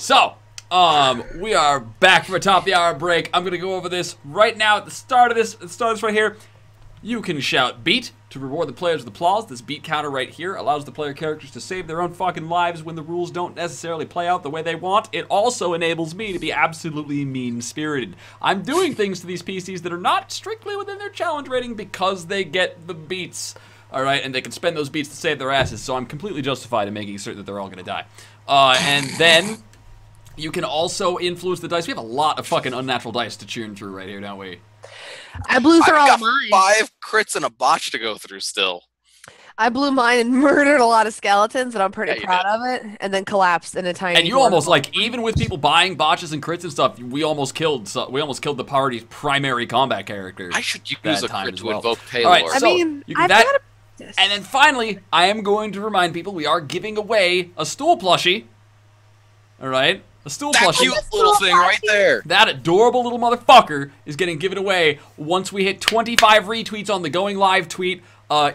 So, we are back from a top of the hour break. I'm gonna go over this right now at the start of this. Right here. You can shout beat to reward the players with applause. This beat counter right here allows the player characters to save their own fucking lives when the rules don't necessarily play out the way they want. It also enables me to be absolutely mean-spirited. I'm doing things to these PCs that are not strictly within their challenge rating because they get the beats. Alright, and they can spend those beats to save their asses, so I'm completely justified in making certain that they're all gonna die. And then you can also influence the dice. We have a lot of fucking unnatural dice to churn through right here, don't we? I blew through all got of mine. 5 crits and a botch to go through still. I blew mine and murdered a lot of skeletons, and I'm pretty Yeah, proud of it. And then collapsed in a tiny. And you almost, like, even with people buying botches and crits and stuff, we almost killed the party's primary combat character. I should use a crit to invoke Paylor. All right, I so mean, you can I've that. got And then finally, I am going to remind people we are giving away a stool plushie. All right, a stool That plushie. cute little thing right there. That adorable little motherfucker is getting given away once we hit 25 retweets on the going live tweet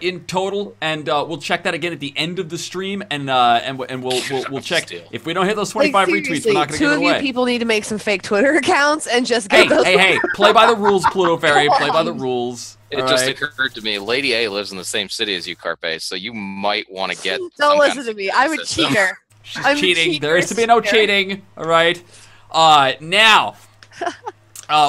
in total, and we'll check that again at the end of the stream, and we'll check if we don't hit those 25 retweets, we're not going to give it away. 2 of you people need to make some fake Twitter accounts and just get those. Hey, play by the rules, Pluto Fairy. Play by the rules. It just occurred to me, Lady A lives in the same city as you, Carpe, so you might want to get. Don't listen to me. I'm a cheater. She's cheating. There is to be no cheating. All right. Now,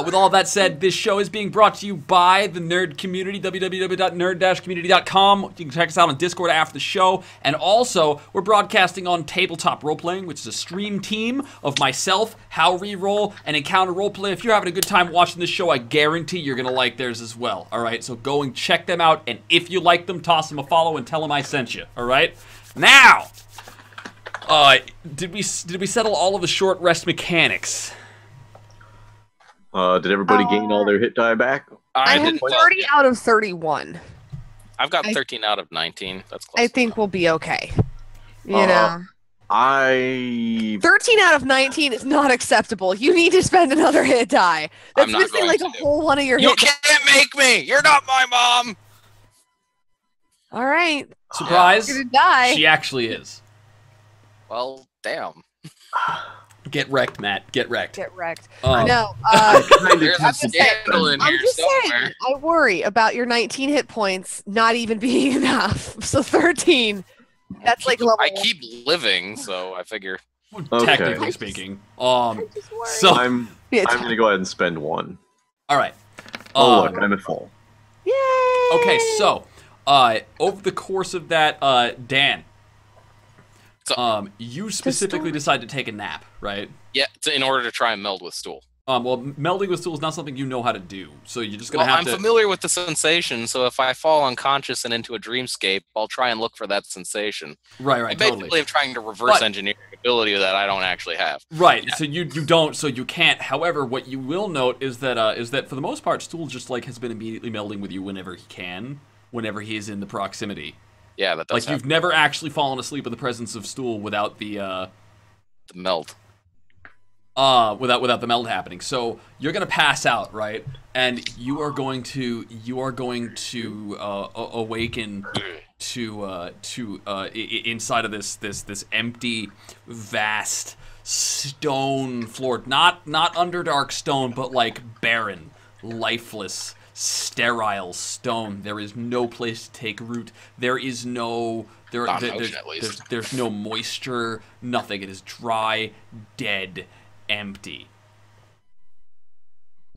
with all that said, this show is being brought to you by the nerd community, www.nerd-community.com. You can check us out on Discord after the show. And also, we're broadcasting on Tabletop Roleplaying, which is a stream team of myself, How Reroll, and Encounter Roleplay. If you're having a good time watching this show, I guarantee you're going to like theirs as well. All right? So go and check them out. And if you like them, toss them a follow and tell them I sent you. All right? Now, did we settle all of the short rest mechanics? Did everybody gain all their hit die back? I have 30 out of 31. I've got 13 out of 19. That's close. I think we'll be okay. You know. 13 out of 19 is not acceptable. You need to spend another hit die. That's missing like a whole one of your hit die. You can't make me! You're not my mom! All right. Surprise. You're gonna die. She actually is. Well, damn. Get wrecked, Matt. Get wrecked. Get wrecked. There's a scandal in here somewhere. I worry about your 19 hit points not even being enough. So 13. That's like level. I keep living, so I figure. Technically speaking. So I'm gonna go ahead and spend 1. All right. Look, I'm at full. Yay! Okay, so over the course of that, Dan, you specifically decided to take a nap, right? Yeah, in order to try and meld with stool. Well, melding with stool is not something you know how to do, so you're just gonna have to. I'm familiar with the sensation, so if I fall unconscious and into a dreamscape, I'll try and look for that sensation. Right, I basically am trying to reverse engineer an ability that I don't actually have. Right, so you don't, so you can't. However, what you will note is that for the most part, stool just like has been immediately melding with you whenever he can, whenever he is in the proximity. Yeah, that does. Like you've never actually fallen asleep in the presence of stool without the meld. Without the meld happening. So you're gonna pass out, right? And you are going to awaken to inside of this empty, vast stone floor. Not underdark stone, but like barren, lifeless, sterile stone. There is no place to take root. There is no there's no moisture, nothing. It is dry, dead, empty.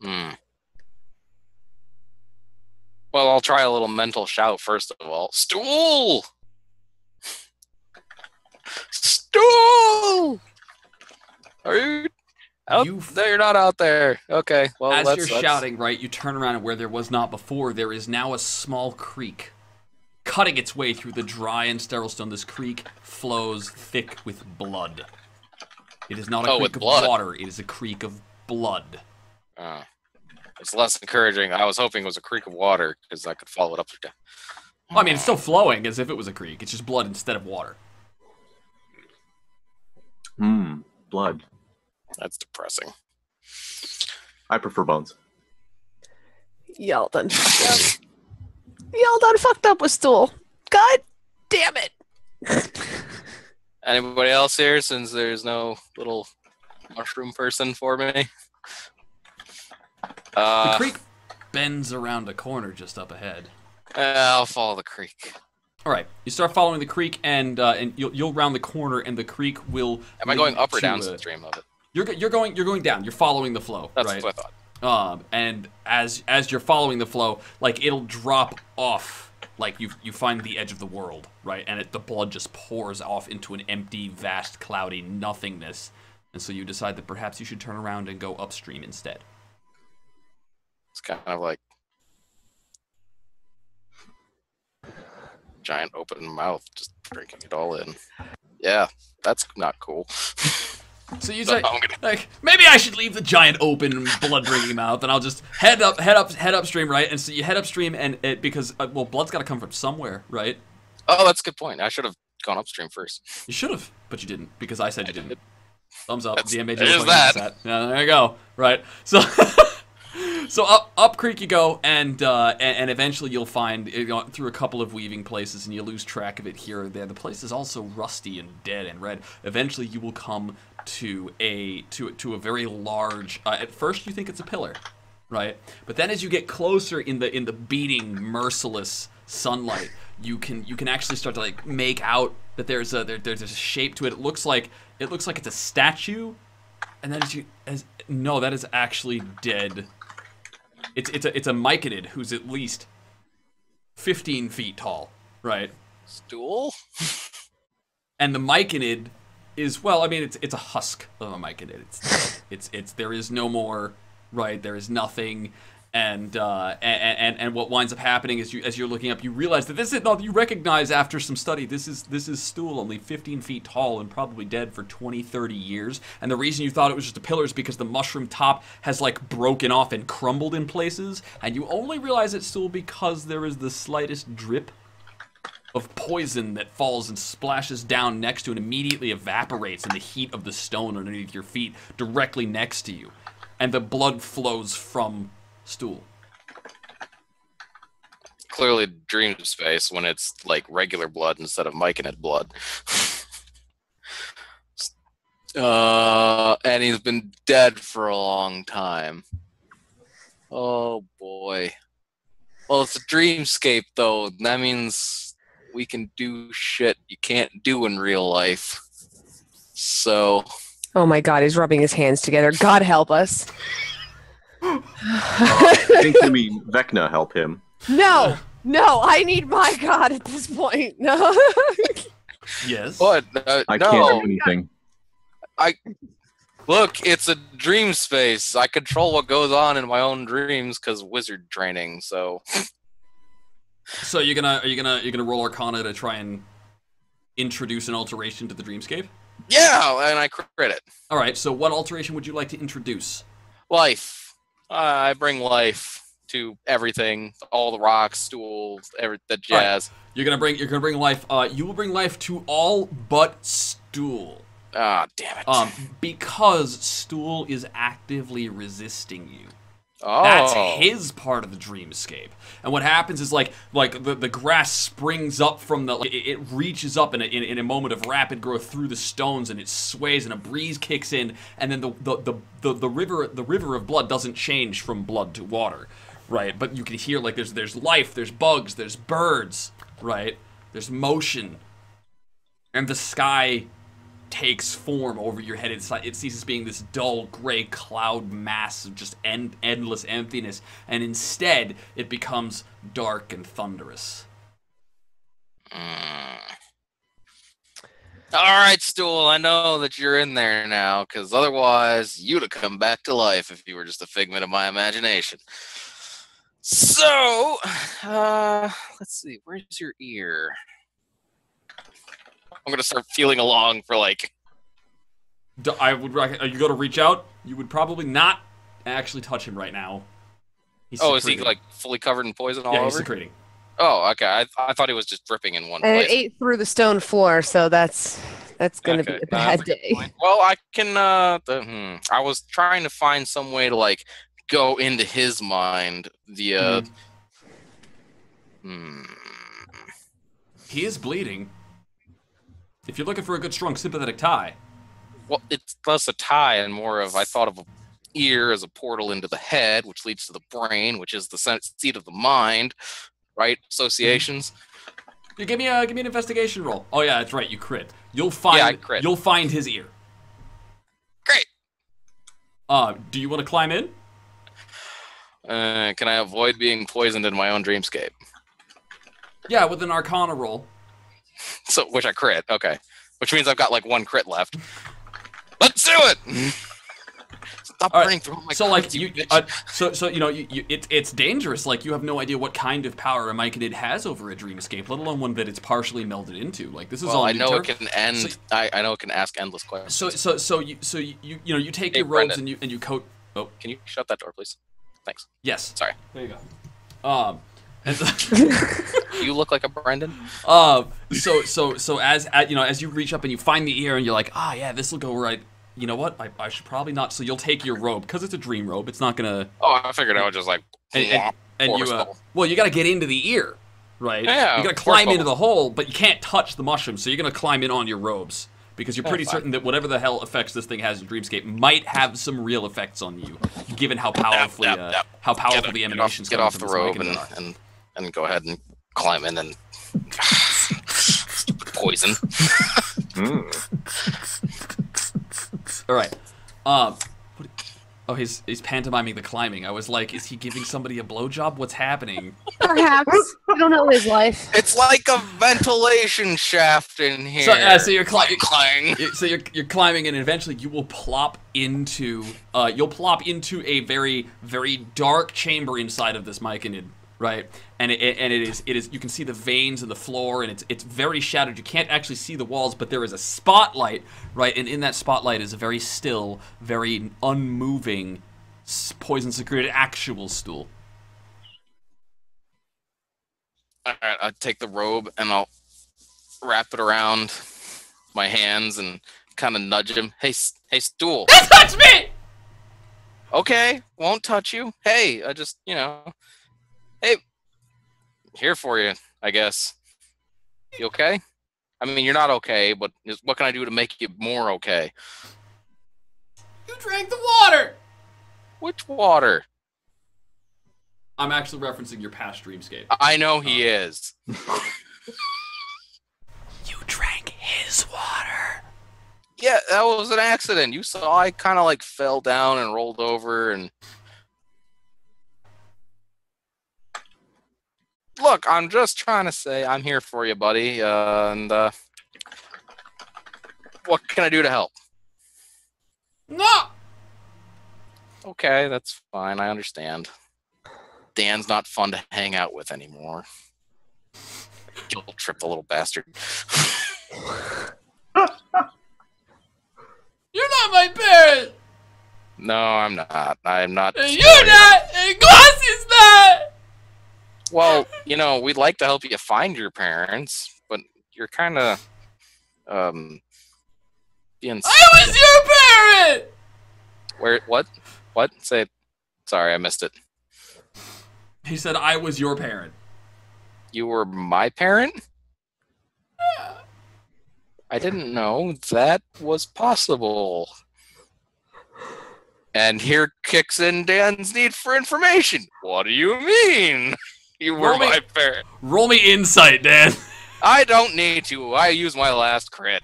Well, I'll try a little mental shout first of all. Stool! Stool! Are you out there? You're not out there. Okay. Well, as you're shouting, right, you turn around and where there was not before, there is now a small creek cutting its way through the dry and sterile stone. This creek flows thick with blood. It is not a creek of water. It is a creek of blood. It's less encouraging. I was hoping it was a creek of water because I could follow it up to down. Well, I mean, it's still flowing as if it was a creek. It's just blood instead of water. Blood. That's depressing. I prefer bones. Y'all done fucked up. Y'all done fucked up with stool. God damn it. Anybody else here, since there's no little mushroom person for me. The creek bends around a corner just up ahead. I'll follow the creek. All right, you start following the creek, and you'll round the corner, and the creek will. Am I going up or downstream of it? You're going down. You're following the flow. That's right? what I thought. And as you're following the flow, like it'll drop off, like you find the edge of the world, right? And the blood just pours off into an empty, vast, cloudy nothingness, and so you decide that perhaps you should turn around and go upstream instead. It's kind of like giant open mouth, just drinking it all in. Yeah, that's not cool. So you say, like, maybe I should leave the giant open, blood-drinking mouth, and I'll just head upstream, right? And so you head upstream, and because well, blood's got to come from somewhere, right? Oh, that's a good point. I should have gone upstream first. You should have, but you didn't because I said you didn't. Thumbs up. DMAG. There's that. Yeah, there you go. Right. So. So up creek you go, and eventually you'll find through a couple of weaving places, and you lose track of it here or there. The place is also rusty and dead and red. Eventually you will come to a very large. At first you think it's a pillar, right? But then as you get closer in the beating, merciless sunlight, you can actually start to like make out that there's a shape to it. It looks like it's a statue, and then no, that is actually dead. It's a myconid who's at least 15 feet tall, right? Stool? And the myconid is, well, I mean, it's a husk of a myconid. It's there is no more, right? There is nothing, and what winds up happening is as you're looking up, you realize that this is not. You recognize after some study, this is Stool, only 15 feet tall and probably dead for 20, 30 years. And the reason you thought it was just a pillar is because the mushroom top has like broken off and crumbled in places, and you only realize it's Stool because there is the slightest drip of poison that falls and splashes down next to and immediately evaporates in the heat of the stone underneath your feet directly next to you, and the blood flows from Stool. Clearly dream space when it's like regular blood instead of myconid blood. And he's been dead for a long time. Oh boy. Well, it's a dreamscape though. That means we can do shit you can't do in real life. So. Oh my God, he's rubbing his hands together. God help us. I think you mean Vecna help him. No, I need my God at this point. No. Yes. What? I no. can't do anything. Look, it's a dream space. I control what goes on in my own dreams because wizard training. So. So are you gonna roll Arcana to try and introduce an alteration to the dreamscape? Yeah, and I crit it. All right. So what alteration would you like to introduce? Life. I bring life to everything, all the rocks, stools, the jazz. Right. You're gonna bring life. You will bring life to all but Stool. Ah, damn it. Because Stool is actively resisting you. Oh. That's his part of the dreamscape. And what happens is like the grass springs up from it reaches up in a moment of rapid growth through the stones, and it sways and a breeze kicks in, and then the river of blood doesn't change from blood to water, right? But you can hear like there's life, there's bugs, there's birds, right? There's motion. And the sky takes form over your head. It ceases being this dull gray cloud mass of just endless emptiness, and instead it becomes dark and thunderous. All right, Stool, I know that you're in there now, because otherwise you'd have come back to life if you were just a figment of my imagination. So, let's see, where's your ear? I'm going to start feeling along for like... I would recommend, you go to reach out, you would probably not actually touch him right now. Is he like fully covered in poison all over? Yeah, he's secreting. Oh, okay. I thought he was just dripping in one And place. it ate through the stone floor, so that's going to be a bad day. Well, I can... I was trying to find some way to like go into his mind via... He is bleeding. If you're looking for a good, strong, sympathetic tie. Well, it's less a tie and more of I thought of a ear as a portal into the head, which leads to the brain, which is the seat of the mind, right? Associations. You give me an investigation roll. Oh yeah, that's right. You crit. You'll find. Yeah, I crit. You'll find his ear. Great. Do you want to climb in? Can I avoid being poisoned in my own dreamscape? Yeah, with an Arcana roll. So, which I crit. Okay, which means I've got like 1 crit left. Let's do it. Stop burning through my so like crits, you, bitch. so you know it's dangerous. Like you have no idea what kind of power a myconid has over a dreamscape, let alone one that it's partially melded into. Like this is all. I new know turf. it can end. So, I know it can ask endless questions. So you take your robes Brendan. and you coat. Oh, Can you shut that door, please? Thanks. yes. Sorry. There you go. And You look like a Brendan. so as you know, as you reach up and you find the ear and you're like, yeah, this will go right. You know what? I should probably not. So you'll take your robe because it's a dream robe. It's not gonna. Oh, I figured I would just like. And you well, you got to get into the ear, right? Yeah, you got to climb into the hole, but you can't touch the mushroom. So you're gonna climb in on your robes because you're pretty certain that whatever the hell effects this thing has in Dreamscape might have some real effects on you, given how powerfully how powerful the emanations. Get off the robe and go ahead and climb in and poison. All right. He's pantomiming the climbing. I was like, is he giving somebody a blowjob? What's happening? Perhaps. I don't know his life. It's like a ventilation shaft in here. So you're climbing. Clang. So you're climbing, and eventually you will plop into a very, very dark chamber inside of this myconid, right? And it is you can see the veins in the floor, and it's very shadowed. You can't actually see the walls, but there is a spotlight, right? And in that spotlight is a very still, very unmoving, poison secreted actual stool. All right, I'll take the robe and I'll wrap it around my hands and kind of nudge him. Hey, stool. Don't touch me! Okay, won't touch you. Hey, I just, hey, here for you, I guess. You okay? I mean, you're not okay, but what can I do to make you more okay? You drank the water! Which water? I'm actually referencing your past dreamscape. I know he is. You drank his water. Yeah, that was an accident. You saw I kind of like fell down and rolled over and... Look, I'm just trying to say I'm here for you, buddy. What can I do to help? No! Okay, that's fine. I understand. Dan's not fun to hang out with anymore. Guilt trip the little bastard. You're not my parent! No, I'm not. I'm not. You're not! And Glass is not! Well, we'd like to help you find your parents, but you're kind of, being... I was your parent! Where, what? What? Say it. Sorry, I missed it. He said I was your parent. You were my parent? I didn't know that was possible. And here kicks in Dan's need for information. What do you mean? You were my parent. Roll me insight, Dan. I don't need to. I used my last crit.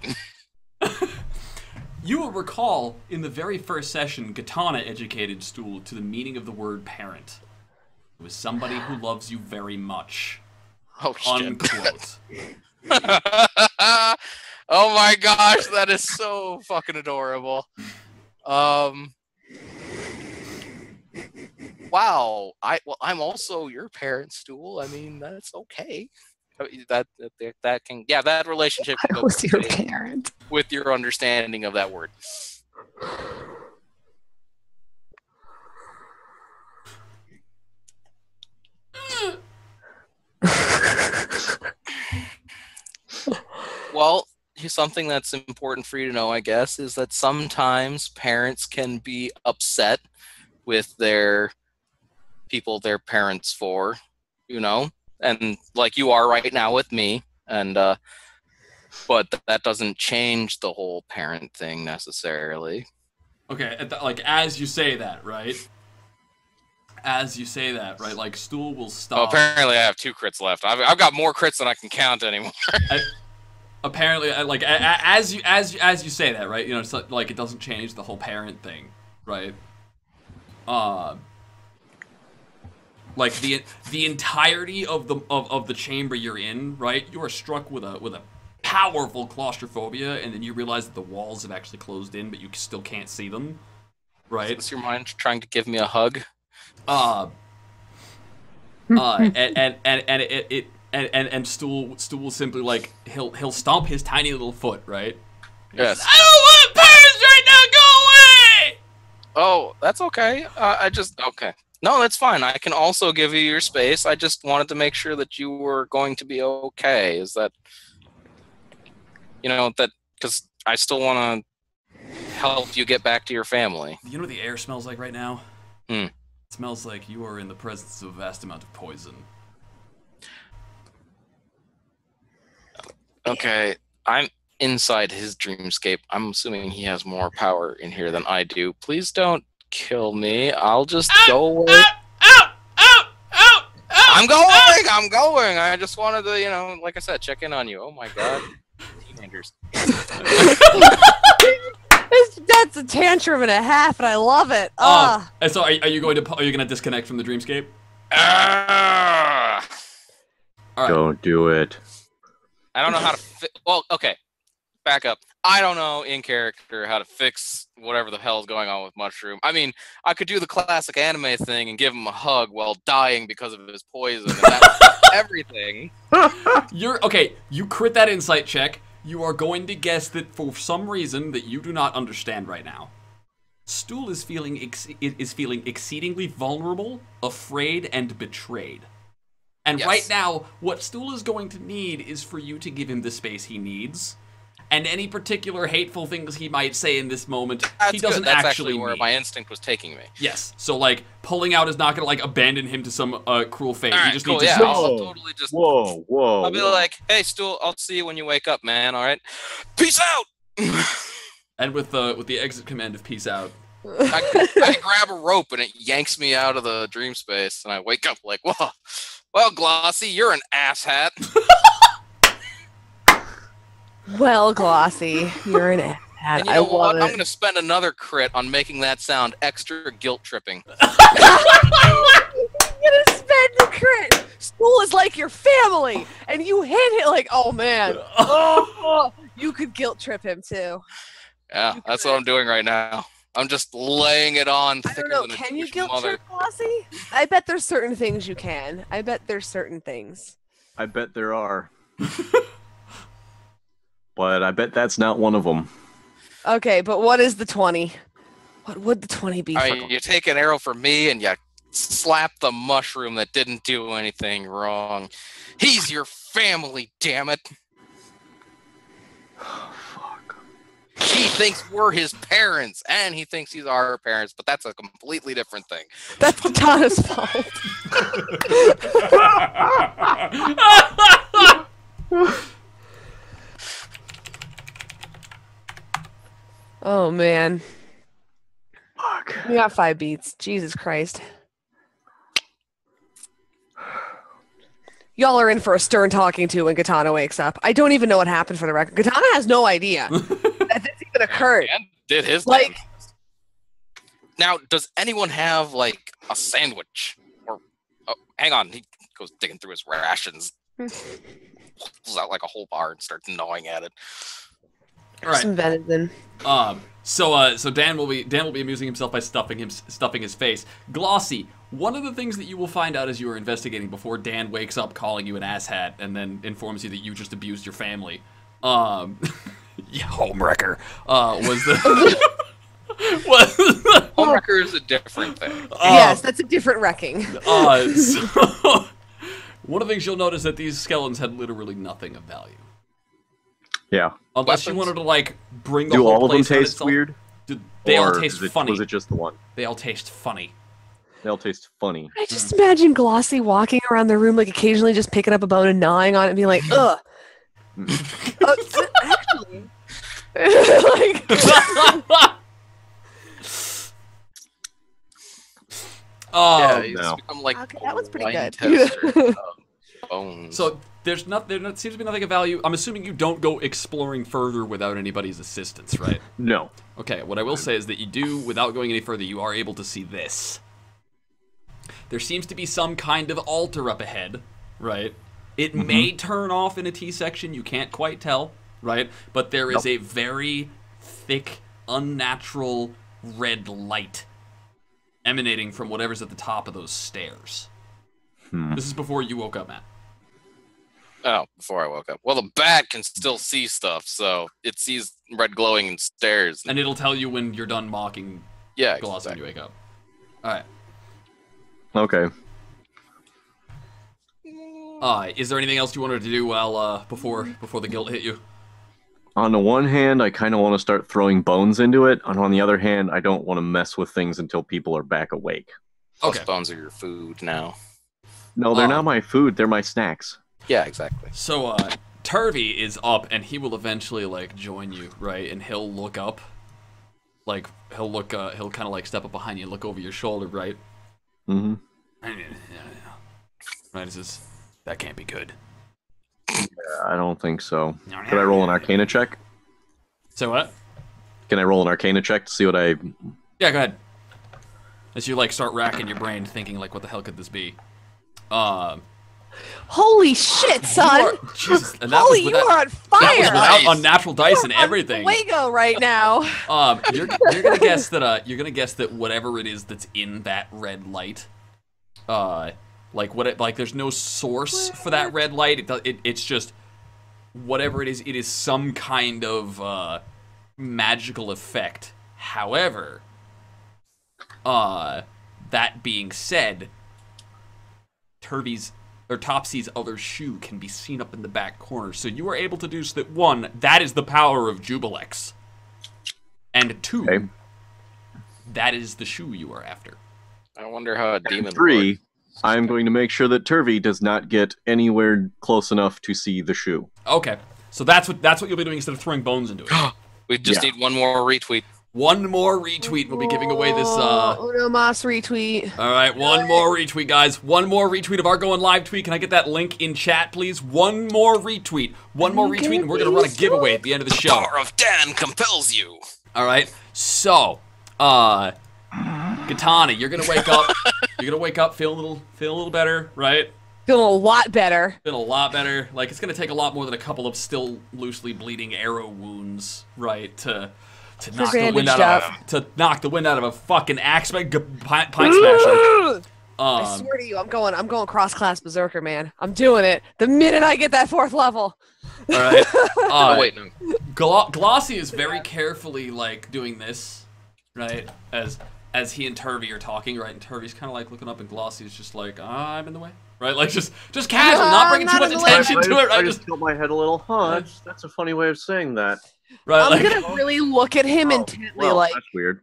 You will recall in the very first session, Katana educated Stool to the meaning of the word parent. It was somebody who loves you very much. Oh, shit. Unquote. Oh my gosh, that is so fucking adorable. Wow. I'm also your parent, Stool. I mean, that's okay. That can, yeah, that relationship can go was your parent with your understanding of that word. Well, something that's important for you to know, I guess, is that sometimes parents can be upset with their people they're parents for, and like you are right now with me. And but but that doesn't change the whole parent thing necessarily. Okay, like as you say that, right? As you say that, right? Like Stool will stop. Oh, apparently I have 2 crits left. I've got more crits than I can count anymore. Apparently, like as you say that, right? You know, it's like it doesn't change the whole parent thing, right? Like the entirety of the chamber you're in, right? You are struck with a powerful claustrophobia, and then you realize that the walls have actually closed in, but you still can't see them, right? Is your mind trying to give me a hug? And Stool will simply like he'll stomp his tiny little foot, right? Yes. I don't want parents right now. Go away. Oh, that's okay. Okay. No, that's fine. I can also give you your space. I just wanted to make sure that you were going to be okay. Is that, because I still want to help you get back to your family. You know what the air smells like right now? It smells like you are in the presence of a vast amount of poison. Okay, I'm inside his dreamscape. I'm assuming he has more power in here than I do. Please don't kill me. I'll just go away. I'm going! I just wanted to, like I said, check in on you. Oh my god. Teenagers. That's a tantrum and a half, and I love it. So are you going to disconnect from the dreamscape? All right. Don't do it. I don't know how to well, okay. Back up. I don't know in character how to fix whatever the hell is going on with Mushroom. I mean, I could do the classic anime thing and give him a hug while dying because of his poison, and that's everything. You crit that insight check. You are going to guess that for some reason that you do not understand right now, Stool is feeling exceedingly vulnerable, afraid, and betrayed. And yes. Right now, what Stool is going to need is for you to give him the space he needs. And any particular hateful things he might say in this moment, he doesn't That's actually where need. my instinct was taking me. Yes. So, like, pulling out is not going to, like, abandon him to some cruel fate. All right, you just cool, need to yeah, space. I'll totally just... Whoa. I'll be like, hey, Stool, I'll see you when you wake up, man, all right? Peace out! And with the exit command of peace out. I grab a rope and it yanks me out of the dream space, and I wake up like, whoa. Well, Glossy, you're an asshat. Well, Glossy, you're an asshat. And you know what? I'm going to spend another crit on making that sound extra guilt-tripping. You're gonna spend the crit. Stool is like your family, and you hit it like, oh man, you could guilt trip him too. Yeah, that's what I'm doing right now. I'm just laying it on. I don't know. Can you guilt trip Glossy? I bet there's certain things you can. I bet there's certain things. I bet there are. But I bet that's not one of them. Okay, but what is the 20? What would the 20 be? You take an arrow for me and you slap the mushroom that didn't do anything wrong. He's your family, damn it. Fuck. He thinks we're his parents, and he thinks he's our parents, but that's a completely different thing. That's Katana's fault. Oh, man. Fuck. We got 5 beats. Jesus Christ. Y'all are in for a stern talking to when Katana wakes up. I don't even know what happened for the record. Katana has no idea that this even occurred. And did his like. Now, does anyone have like a sandwich? Or hang on, he goes digging through his rations, pulls out like a whole bar and starts gnawing at it. All right. Some venison. So Dan will be amusing himself by stuffing his face. Glossy, one of the things that you will find out as you are investigating before Dan wakes up calling you an asshat and then informs you that you just abused your family, homewrecker, was the Homewrecker is a different thing. Yes, that's a different wrecking. So one of the things you'll notice is that these skeletons had literally nothing of value. Yeah. Unless you wanted to like bring the Do whole all of them place on taste itself. weird? They all Or taste is it- funny. Was it just the one? They all taste funny. They all taste funny. I just imagine Glossy walking around the room, like occasionally just picking up a bone and gnawing on it and being like, ugh. like Okay, that was pretty wine good. tester of bones. So there seems to be nothing of value. I'm assuming you don't go exploring further without anybody's assistance, right? No. Okay, what I will say is that you do, without going any further, you are able to see this. There seems to be some kind of altar up ahead, right? It may turn off in a T-section, you can't quite tell, right? But there is a very thick, unnatural red light emanating from whatever's at the top of those stairs. This is before you woke up, Matt. Oh, before I woke up. Well, the bat can still see stuff, so it sees red glowing and stares. And it'll tell you when you're done mocking Yeah, Gloss when you wake up. Alright. Okay. Is there anything else you wanted to do while before the guilt hit you? On the one hand, I kind of want to start throwing bones into it. And on the other hand, I don't want to mess with things until people are back awake. Plus Okay. bones are your food now. No, they're not my food. They're my snacks. Yeah, exactly. So, Turvy is up, and he will eventually, like, join you, right? And he'll look up. Like, he'll kind of, like, step up behind you and look over your shoulder, right? Mm-hmm. Right, he says, that can't be good. I don't think so. Could I roll an Arcana check? So what? Can I roll an Arcana check to see what I... Yeah, go ahead. As you, like, start racking your brain, thinking, like, what the hell could this be? Holy shit, son! Jesus, and that Holy, was you are on fire! without unnatural dice and everything. Fuego right now. You're gonna guess that whatever it is that's in that red light, there's no source for that red light. It's just whatever it is. It is some kind of magical effect. However, that being said, Topsy's other shoe can be seen up in the back corner. So you are able to deduce that, one, that is the power of Jubilex. And two, Okay. that is the shoe you are after. I wonder how a demon. Three, I'm going to make sure that Turvy does not get anywhere close enough to see the shoe. Okay. So that's what you'll be doing instead of throwing bones into it. We just need one more retweet. One more retweet. We'll be giving away this. Uno Mas retweet. All right, one more retweet, guys. One more retweet of our going live tweet. Can I get that link in chat, please? One more retweet. One more retweet, and we're gonna run a giveaway at the end of the show. Power of Dan compels you. All right. So, Katana, you're gonna wake up. You're gonna wake up, feel a little better, right? Feeling a lot better. Feeling a lot better. Like, it's gonna take a lot more than a couple of still loosely bleeding arrow wounds, right? To knock the wind out of a fucking axe pint smasher. I swear to you, I'm going cross-class berserker, man. I'm doing it the minute I get that 4th level. All right. Oh wait, no. Glossy is very carefully like doing this, right? As he and Turvy are talking, right? And Turvy's kind of like looking up, and Glossy's just like, I'm in the way, right? Like just casual, not bringing too much attention to it. Right? I just tilt my head a little. Huh? That's a funny way of saying that. Right, I'm gonna really look at him intently, well, like, that's weird.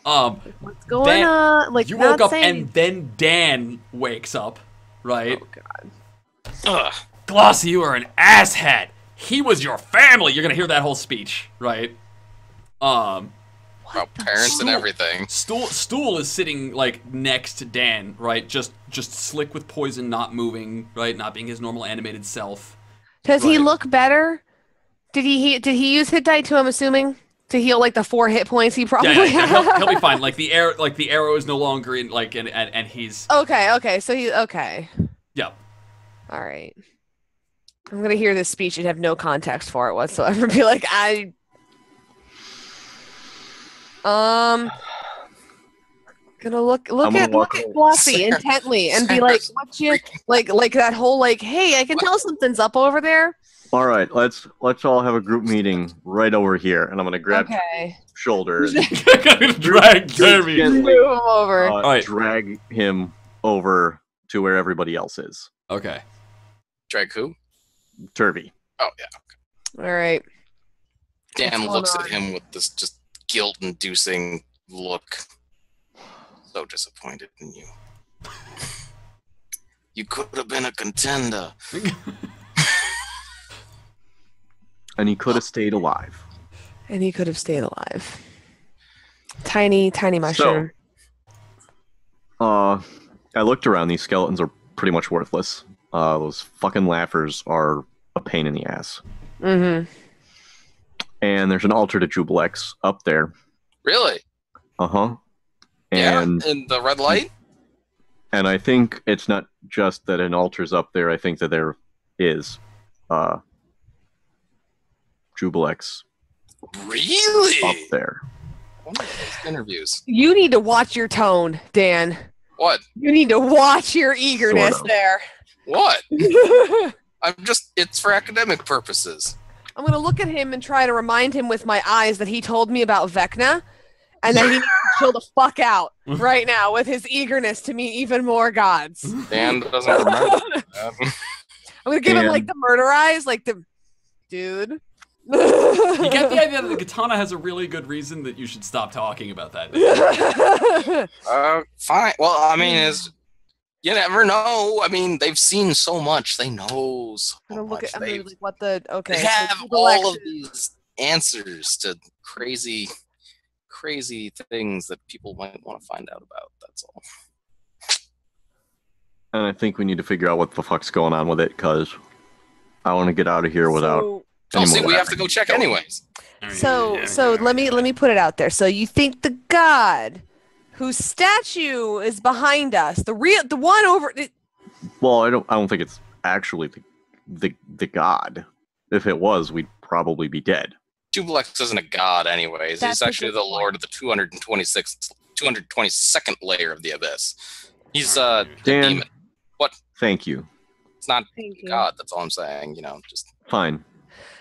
what's going on? Like, you woke up, saying... and then Dan wakes up, right? Oh god. Ugh. Glossy, you are an asshat. He was your family. You're gonna hear that whole speech, right? About parents and everything. Stool is sitting like next to Dan, right? Just slick with poison, not moving, right? Not being his normal animated self. Does he look better? Did he use hit die too? I'm assuming to heal like the 4 hit points he probably Yeah, had. he'll be fine. Like the arrow is no longer in like and he's Okay. So he okay. yeah. All right. I'm gonna hear this speech and have no context for it whatsoever. Be like, gonna look at Glossy intently and be like, what you like that whole like, hey, I can tell something's up over there. All right, let's all have a group meeting right over here, and I'm gonna grab his shoulder and Drag Turvy. Move him over. right. drag him over to where everybody else is. Okay. Drag who? Turvy. Oh yeah. All right. Dan What's looks going at him with this just guilt-inducing look. So disappointed in you. You could have been a contender. And he could have stayed alive. And he could have stayed alive. Tiny mushroom. I looked around. These skeletons are pretty much worthless. Those fucking laughers are a pain in the ass. Mm-hmm. And there's an altar to Jubilex up there. Really? Uh-huh. Yeah, And in the red light? And I think it's not just that an altar's up there. I think that there is Jubilex Really? up there. One of those interviews. You need to watch your tone, Dan. What? You need to watch your eagerness Sort of. there. What? It's for academic purposes. I'm going to look at him and try to remind him with my eyes that he told me about Vecna, and that he needs to chill the fuck out right now with his eagerness to meet even more gods. Dan doesn't remember that. I'm going to give him, like, the murder eyes, like the... Dude. You get the idea that the katana has a really good reason that you should stop talking about that. Fine. Well, I mean, you never know. I mean, they've seen so much. They know so I'm gonna look much. at. I'm gonna like what the okay. They so have Google all Alexa- of these answers to crazy things that people might want to find out about. That's all. And I think we need to figure out what the fuck's going on with it, because I want to get out of here without Oh, any see, more we have to go check anyways. So let me put it out there. So you think the god whose statue is behind us, the one over Well, I don't think it's actually the god. If it was, we'd probably be dead. Jubilex isn't a god anyways. That's He's a actually good the point. lord of the 222nd layer of the abyss. He's the Dan, demon. thank you. It's not Thank you. god, that's all I'm saying, just Fine.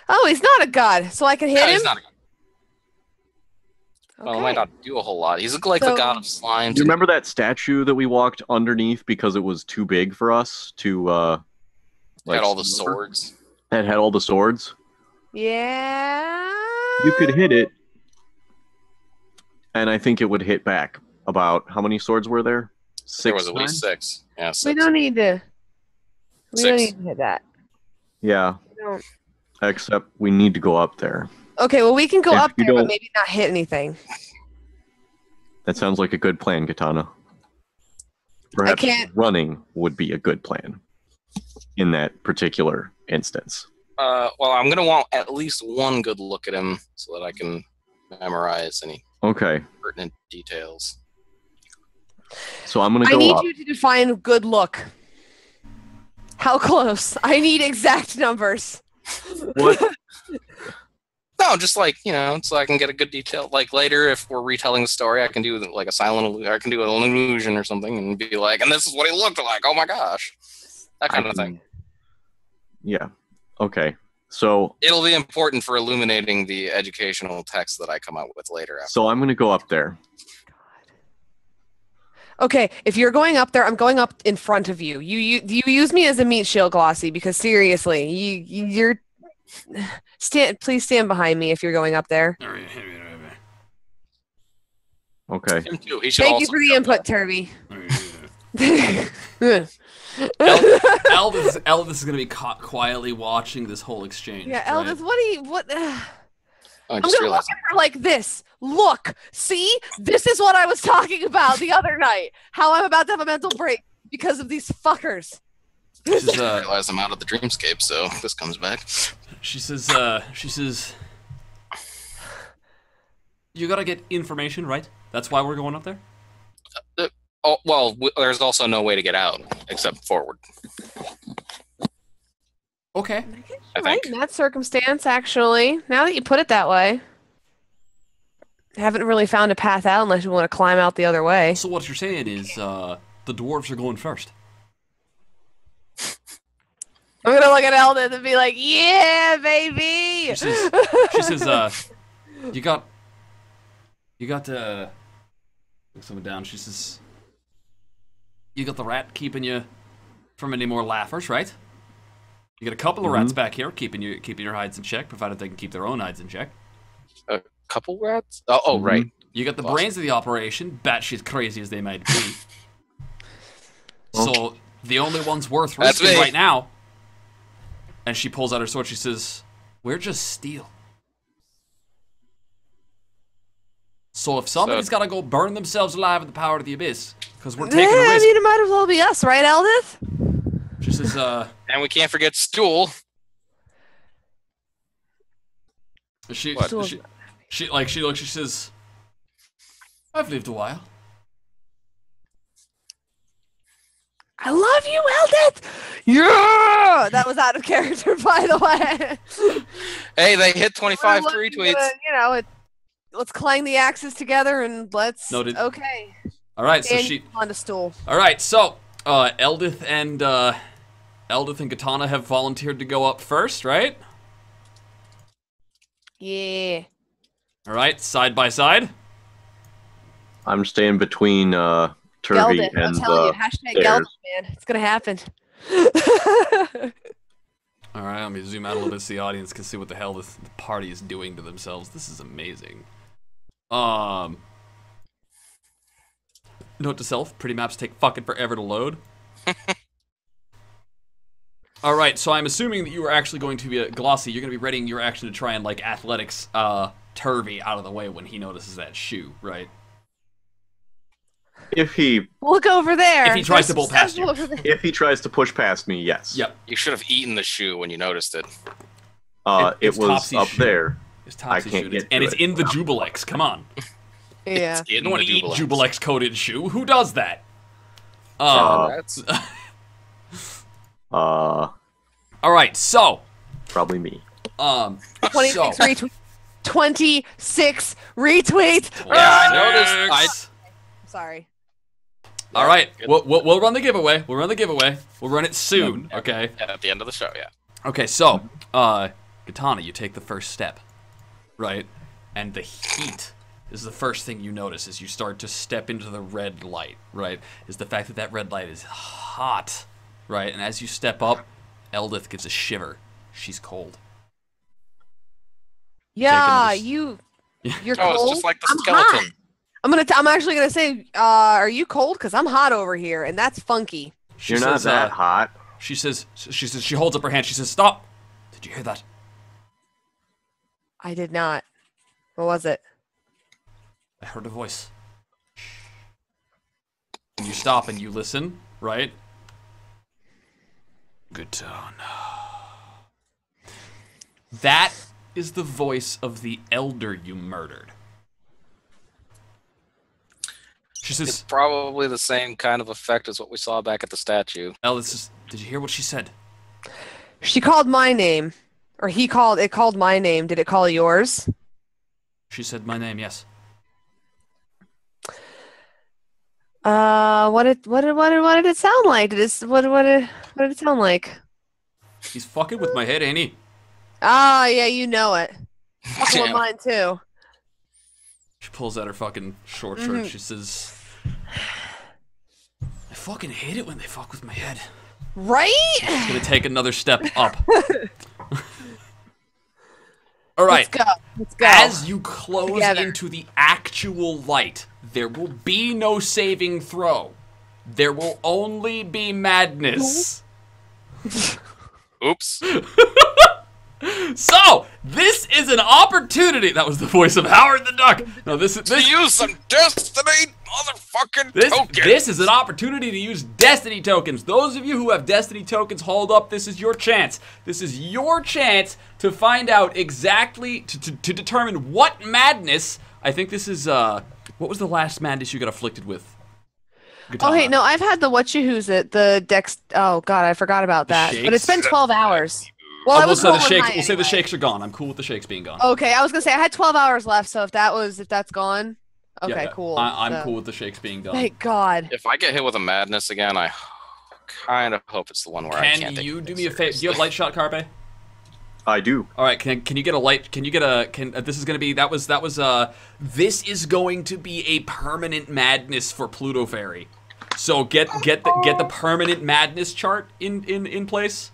Oh, he's not a god, so I can hit no, him. he's not a god. Well, he might not do a whole lot. He's like the So- god of slimes. Do you remember that statue that we walked underneath because it was too big for us to Had all the swim over? swords. That had all the swords? Yeah. You could hit it, and I think it would hit back. About how many swords were there? Six. There was at least nine? 6. Yeah, 6. We don't need to. We don't 6. need to hit that. Yeah. We don't. Except we need to go up there. Okay, well we can go If up you there, but don't- maybe not hit anything. That sounds like a good plan, Katana. Perhaps can't- running would be a good plan in that particular instance. Well, I'm gonna want at least one good look at him so that I can memorize any Okay, pertinent details. so I'm gonna I go need up. you to define good look. How close? I need exact numbers. What? No, just like so I can get a good detail. Like later, if we're retelling the story, I can do like I can do an illusion or something, and be like, and this is what he looked like. Oh my gosh, that kind of thing. Yeah. Okay. So It'll be important for illuminating the educational text that I come out with later. After. I'm gonna go up there. Okay, if you're going up there, I'm going up in front of you. You use me as a meat shield, Glossy, because seriously, you're please stand behind me if you're going up there. Okay. Him too. He should Thank you also for the input, Turby. Eldis is going to be caught quietly watching this whole exchange. Yeah, right? Eldis, what do you what? I I'm just gonna look realized. at her like this. Look, see, this is what I was talking about the other night. How I'm about to have a mental break because of these fuckers. She says, I realize I'm out of the dreamscape, so this comes back. she says, you got to get information, right? That's why we're going up there? Oh well, there's also no way to get out except forward. Okay. I Right, think. in that circumstance, actually, now that you put it that way, haven't really found a path out unless you want to climb out the other way. So what you're saying is the dwarves are going first. I'm gonna look at Eldon and be like, "Yeah, baby." She says, you got look someone down. She says, you got the rat keeping you from any more laughers, right? You got a couple of rats back here keeping your hides in check, provided they can keep their own hides in check. A couple rats? Oh, right. You got the Awesome. brains of the operation, batshit crazy as they might be. So the only ones worth That's risking me. right now. And she pulls out her sword. She says, "We're just steel. So if somebody's got to go burn themselves alive in the power of the abyss, because we're taking a I risk. mean, it might as well be us, right, Eldith? She says, And we can't forget Stool. she What? she looks, she says, I've lived a while. I love you, Eldith! Yeah! That was out of character, by the way. Hey, they hit 25 We're retweets. You know, let's clang the axes together and let's... Noted. Okay. All right, so And on the stool. All right, so Eldith and Katana have volunteered to go up first, right? Yeah. All right, side by side. I'm staying between Turvy Geldith, and I'm telling you, hashtag stairs. Geldith, man. It's gonna happen. All right, let me zoom out a little bit so the audience can see what the hell the party is doing to themselves. This is amazing. Note to self, pretty maps take fucking forever to load. All right, so I'm assuming that you are actually going to be, Glossy, you're going to be readying your action to try and, like, athletics Turvy out of the way when he notices that shoe, right? If he Look over there. If he tries to bolt past you. if he tries to push past me, yes. Yep. You should have eaten the shoe when you noticed it. It It's was Topsy's up shoe. there. It's Topsy's I can't shoe, get and to it's it. in the Jubilex. Come on. Yeah. It's You in don't want the to eat Jubilex. Jubilex coated shoe. Who does that? That's All right, so Probably me. 26 so, retweets. 26 retweets. Yeah, I noticed. Sorry. all right, Good. we'll run the giveaway. We'll run the giveaway. We'll run it soon. Okay. At the end of the show, yeah. Okay. So, Katana, you take the first step, right? And the heat is the first thing you notice as you start to step into the red light. Right? Is the fact that that red light is hot, right? And as you step up, Eldith gives a shiver. She's cold. Yeah, Taking you're Oh, cold. it's just like the I'm skeleton. hot. I'm actually gonna say, are you cold? Cause I'm hot over here, and that's funky. She You're not says, that hot. She says, she holds up her hand. She says, "Stop! Did you hear that?" I did not. What was it? I heard a voice. And you stop and you listen, right? Good tone. That is the voice of the elder you murdered. She It's says, probably the same kind of effect as what we saw back at the statue. Ellis, did you hear what she said? She called my name, or it called my name. Did it call yours? She said my name, yes. What did it sound like? What did it sound like? He's fucking with my head, ain't he? Ah, yeah, you know it. Fucking with mine too. She pulls out her fucking short shirt. She says, I fucking hate it when they fuck with my head. Right? She's gonna take another step up. All right. Let's go. As you close Together. into the actual light, there will be no saving throw. There will only be madness. Oops. So, this is an opportunity. That was the voice of Howard the Duck. No, To use some destiny motherfucking tokens. This is an opportunity to use destiny tokens. Those of you who have destiny tokens, hold up. This is your chance. This is your chance to find out exactly, to determine what madness. I think this is, what was the last madness you got afflicted with? Oh, hey, no, I've had the the Dex. Oh, God, I forgot about that. But it's been 12 hours. Well, I We'll was say the rolling shakes. high We'll say the anyway. shakes are gone. I'm cool with the shakes being gone. Okay, I was gonna say I had 12 hours left, so if that's gone, okay, Yeah, cool. I'm So- cool with the shakes being done. Thank God. If I get hit with a madness again, I kind of hope it's the one where I can't Can take you it do me a favor? Do seriously. you have light shot, Carpe? I do. All right, can you get a light? Can you get a? This is gonna be this is going to be a permanent madness for Pluto Fairy. So get the permanent madness chart in place.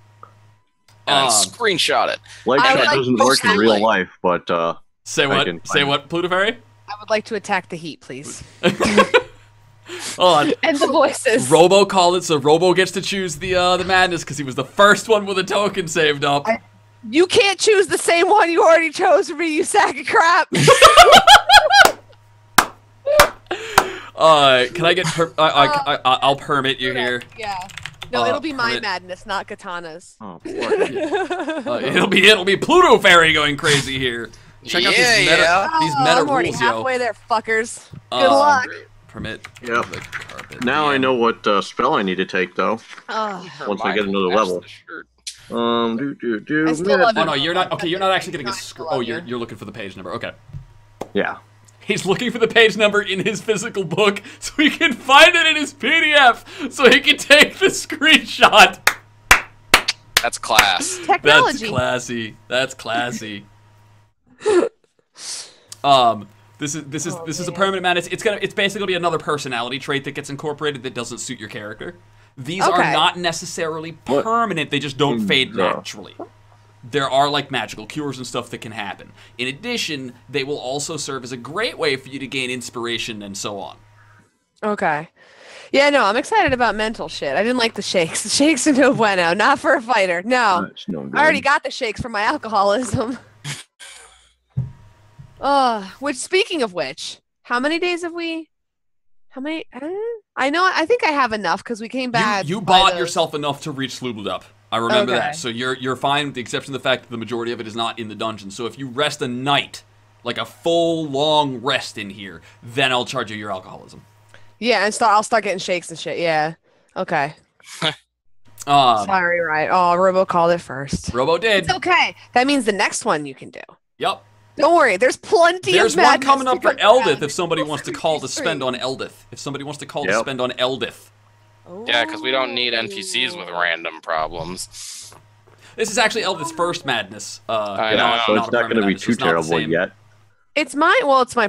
And screenshot it. Light I would shot like doesn't to work in post real that. life, but Say I what? can Say find what? Pluto Fairy? I would like to attack the heat, please. Hold on. And the voices. Robo called it, so Robo gets to choose the madness because he was the first one with a token saved up. You can't choose the same one you already chose for me, you sack of crap. Can I get? I'll permit you here. Yeah. No, it'll be my permit. madness, not Katana's. Oh, fuck. It'll be Pluto Fairy going crazy here. Check out these meta I'm already rules, yo. halfway there, fuckers. Good luck. Permit. Yep. The carpet. Now I know what spell I need to take, though. Once I get another level. I still love Oh no, you're not. Okay, you're not actually getting a. Oh, you're looking for the page number. Okay. Yeah. He's looking for the page number in his physical book so he can find it in his PDF so he can take the screenshot. That's class. Technology. That's classy. That's classy. This is a permanent madness. It's basically gonna be another personality trait that gets incorporated that doesn't suit your character. These are not necessarily permanent. They just don't fade naturally. There are like magical cures and stuff that can happen. In addition, they will also serve as a great way for you to gain inspiration and so on. Okay. Yeah, no, I'm excited about mental shit. I didn't like the shakes. The shakes are no bueno. Not for a fighter. No. That's no good. I already got the shakes from my alcoholism. Which, speaking of which, how many days have we? How many? I think I have enough because we came back. You bought yourself enough to reach Sloobed Up. I remember that. So you're fine with the exception of the fact that the majority of it is not in the dungeon. So if you rest a night, like a full long rest in here, then I'll charge you your alcoholism. Yeah, and I'll start getting shakes and shit. Yeah. Okay. Sorry, right. Oh, Robo called it first. Robo did. It's okay. That means the next one you can do. Yep. Don't worry. There's plenty There's of madness one coming up for to go around. Eldith if somebody wants to call to spend on Eldith. If somebody wants to call to spend on Eldith. Yeah, because we don't need NPCs with random problems. This is actually Eldith's first madness. I know. So it's not going to be too terrible yet. It's my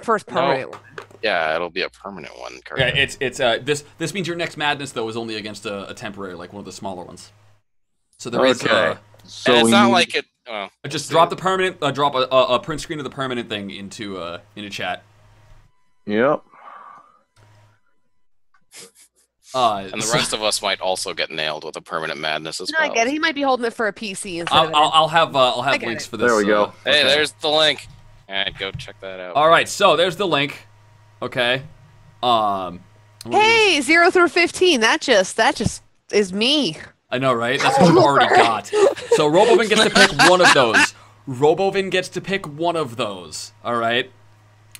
first permanent one. Yeah, it'll be a permanent one. Yeah, this means your next madness though is only against a temporary, like one of the smaller ones. So there is. So it's not like it. Just drop the permanent. Drop a print screen of the permanent thing into chat. Yep. And the rest of us might also get nailed with a permanent madness as well. I get it. He might be holding it for a PC instead of I'll have links for this. There we go. Hey, there's the link. Alright, go check that out. All right, so there's the link. Okay. Hey, 0 through 15. That just is me. I know, right? That's what you already got. So Robovin gets to pick one of those. Robovin gets to pick one of those. All right.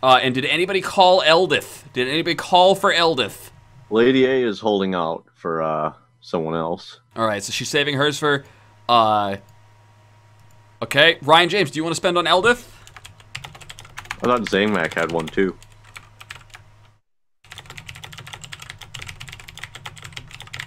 And did anybody call Eldith? Did anybody call for Eldith? Lady A is holding out for someone else. All right, so she's saving hers for. Okay, Ryan James, do you want to spend on Eldith? I thought Zangmak had one too.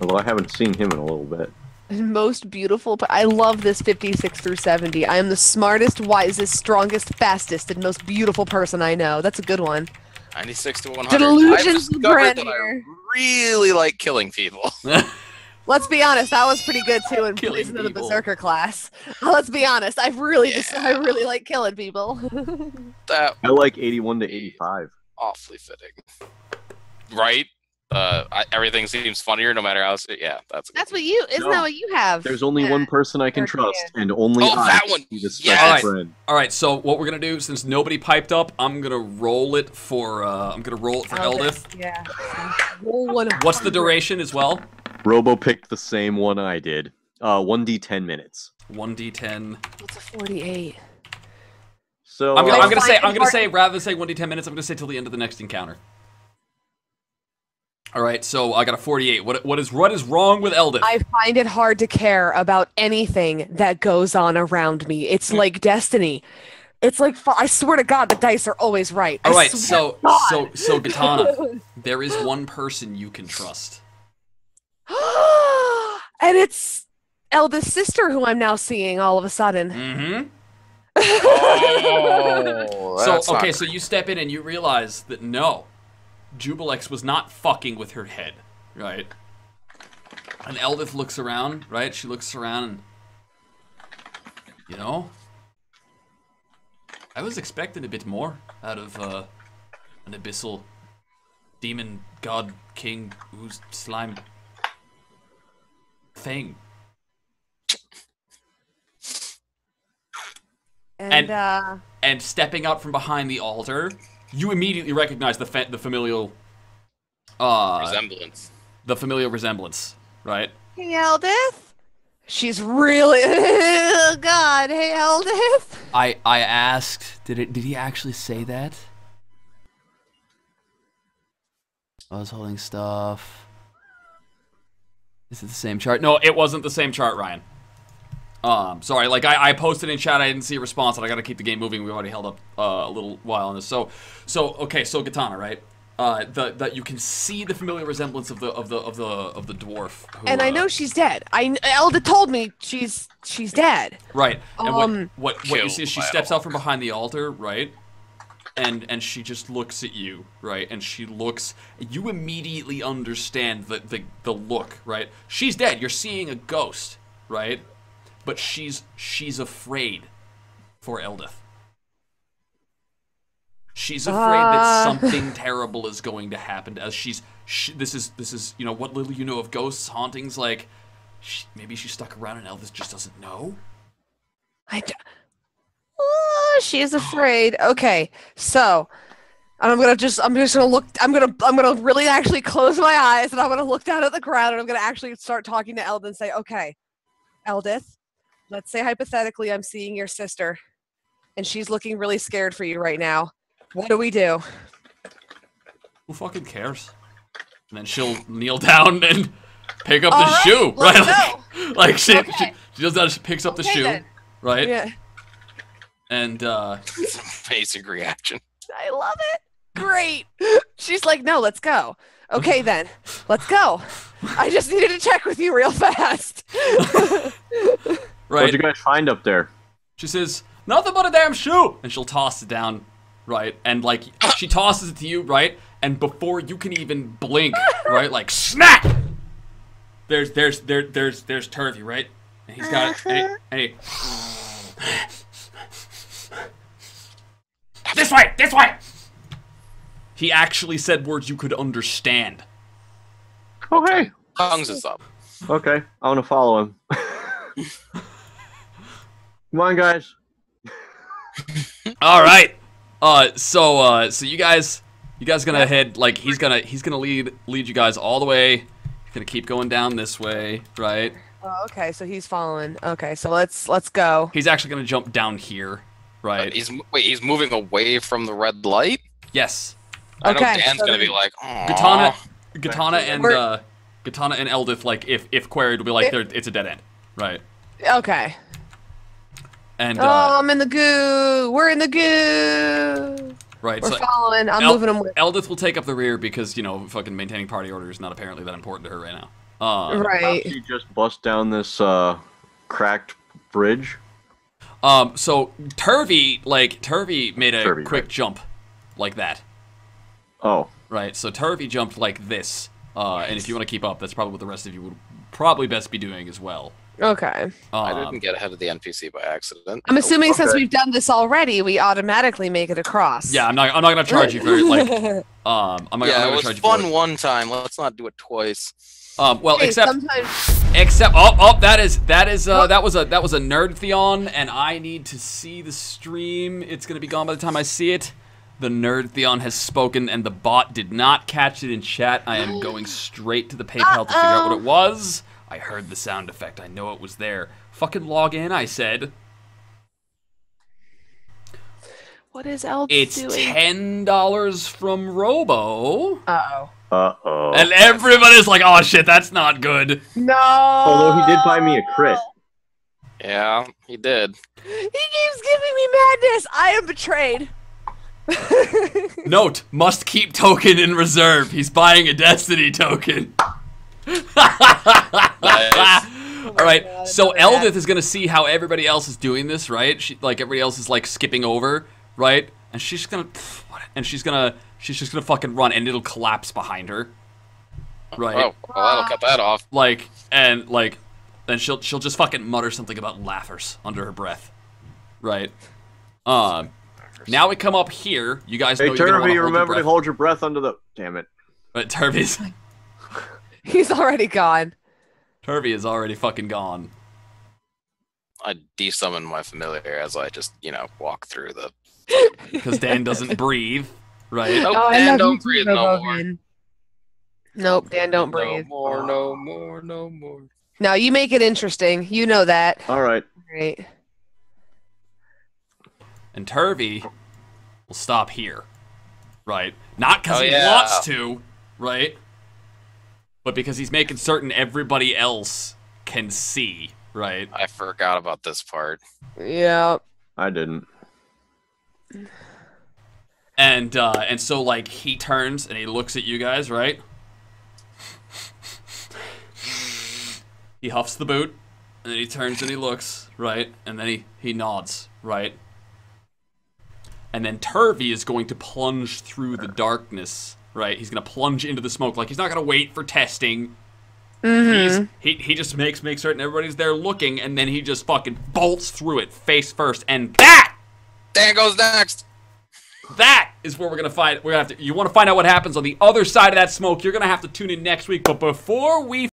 Although I haven't seen him in a little bit. Most beautiful. I love this 56 through 70. I am the smartest, wisest, strongest, fastest, and most beautiful person I know. That's a good one. 96 to 100. Delusions of that I really like killing people. Let's be honest, that was pretty good too in Killing Poison of the people. Berserker class. Let's be honest, I really like killing people. That I like 81 to 85. awfully fitting. Right? Everything seems funnier no matter how. Yeah, that's what you. Isn't that what you have? There's only one person I can Or trust, can. and only I that can one. be the Yes. special friend. All right, so what we're gonna do, since nobody piped up, I'm gonna roll it for Eldith. Yeah. Roll one. What's the duration as well? Robo picked the same one I did. 1d10 minutes. 1d10. What's a 48? So I'm gonna Fine, say rather than say 1d10 minutes, I'm gonna say till the end of the next encounter. All right, so I got a 48. What is wrong with Eldith? I find it hard to care about anything that goes on around me. It's like destiny. It's like I swear to God, the dice are always right. All right, I so swear to Gitana, there is one person you can trust. God. And it's Eldith's sister who I'm now seeing all of a sudden. Mm-hmm. Oh, So you step in and you realize that no, Jubilex was not fucking with her head, right? And Eldith looks around, right? She looks around and, you know, I was expecting a bit more out of an abyssal demon god king who's slime thing. And stepping out from behind the altar, you immediately recognize the familial Resemblance. The familial resemblance, right? Hey, Eldith. She's really. Oh, God. Hey, Eldith. I asked, did he actually say that? I was holding stuff. Is it the same chart? No, it wasn't the same chart, Ryan. Sorry, like I posted in chat, I didn't see a response, and I gotta keep the game moving. We already held up a little while on this. So okay, so Katana, right? That you can see the familiar resemblance of the dwarf. Who, And I know she's dead. Elda told me she's dead. Right. And what you see is she Killed by steps a out from behind the altar, right? And she just looks at you, right? And she looks. You immediately understand the look, right? She's dead. You're seeing a ghost, right? But she's afraid for Eldith. She's afraid that something terrible is going to happen as this is you know what little you know of ghosts, hauntings, like maybe she's stuck around and Eldith just doesn't know. She's afraid. Okay, so I'm just gonna look. I'm gonna really actually close my eyes and I'm gonna look down at the ground and I'm gonna actually start talking to Eldith and say, okay, Eldith, let's say hypothetically I'm seeing your sister and she's looking really scared for you right now. What do we do? Who fucking cares? And then she'll kneel down and pick up All the right, shoe, let's right? go. Like she does that. She picks up the Okay, shoe, then. right? Yeah, And It's a basic reaction. I love it. Great. She's like, no, let's go. Okay, then, let's go. I just needed to check with you real fast. right. What'd you guys find up there? She says, "Nothing but a damn shoe," and she'll toss it down, right? And like she tosses it to you, right? And before you can even blink, right? Like snap. There's Turvey, right? And he's got it. And he this way, this way. He actually said words you could understand. Oh, hey. Tongues is up. Okay, I want to follow him. Come on, guys. All right. So you guys gonna head like he's gonna lead you guys all the way. He's gonna keep going down this way, right? Oh, okay, so he's following. Okay, so let's go. He's actually gonna jump down here, right? He's moving away from the red light. Yes. I know Okay, Dan's so gonna be then- like, Katana and Eldith, like if queried, will be like it's a dead end, right? Okay. And I'm in the goo. We're in the goo. right, We're so following. I'm moving them with. Eldith will take up the rear because you know fucking maintaining party order is not apparently that important to her right now. Right. You just bust down this cracked bridge. So Turvey made a quick right. jump like that. Oh. Right, so Turvey jumped like this. And if you want to keep up, that's probably what the rest of you would probably best be doing as well. Okay. I didn't get ahead of the NPC by accident. I'm assuming since Okay. we've done this already, we automatically make it across. Yeah, I'm not gonna charge you for like I'm not Yeah, it gonna was charge you for fun one time. Let's not do it twice. well Hey, except sometimes. that was a nerd theon, and I need to see the stream. It's gonna be gone by the time I see it. The nerd theon has spoken, and the bot did not catch it in chat. I am going straight to the PayPal to figure out what it was. I heard the sound effect. I know it was there. Fucking log in, I said. What is Elf It's doing? $10 from Robo. Uh-oh. Uh-oh. And everybody's like, oh shit, that's not good. No. Although he did buy me a crit. Yeah, he did. He keeps giving me madness. I am betrayed. Note, must keep token in reserve. He's buying a Destiny token. Nice. Alright, God, so I know that. Eldith is gonna see how everybody else is doing this, right? Like everybody else is like skipping over, right? And she's just gonna she's just gonna fucking run and it'll collapse behind her. Right? Oh, well, that'll cut that off. Then she'll just fucking mutter something about laughers under her breath. Right? Now we come up here. You guys know Hey, you're gonna want Turvey, to hold remember your to breath. hold your breath under the... Damn it. But Turvey's He's already gone. Turvey is already fucking gone. I desummon my familiar as I just, walk through the. Because Dan doesn't breathe. Right? Nope, Oh, I Dan love don't you too, breathe no more. Rogan. Nope, Dan, don't No breathe. more, no more, no more. Now you make it interesting. You know that. All right. Right. And Turvey will stop here, right? Not because Oh, he yeah. wants to, right? But because he's making certain everybody else can see, right? I forgot about this part. Yeah. I didn't. And so like he turns and he looks at you guys, right? He huffs the boot, and then he turns and he looks, right? And then he nods, right? And then Turvey is going to plunge through the darkness, right? He's going to plunge into the smoke. Like, he's not going to wait for testing. He just makes certain everybody's there looking, and then he just fucking bolts through it face first. And that Dan goes next. is where we're going to find. You want to find out what happens on the other side of that smoke, you're going to have to tune in next week. But before we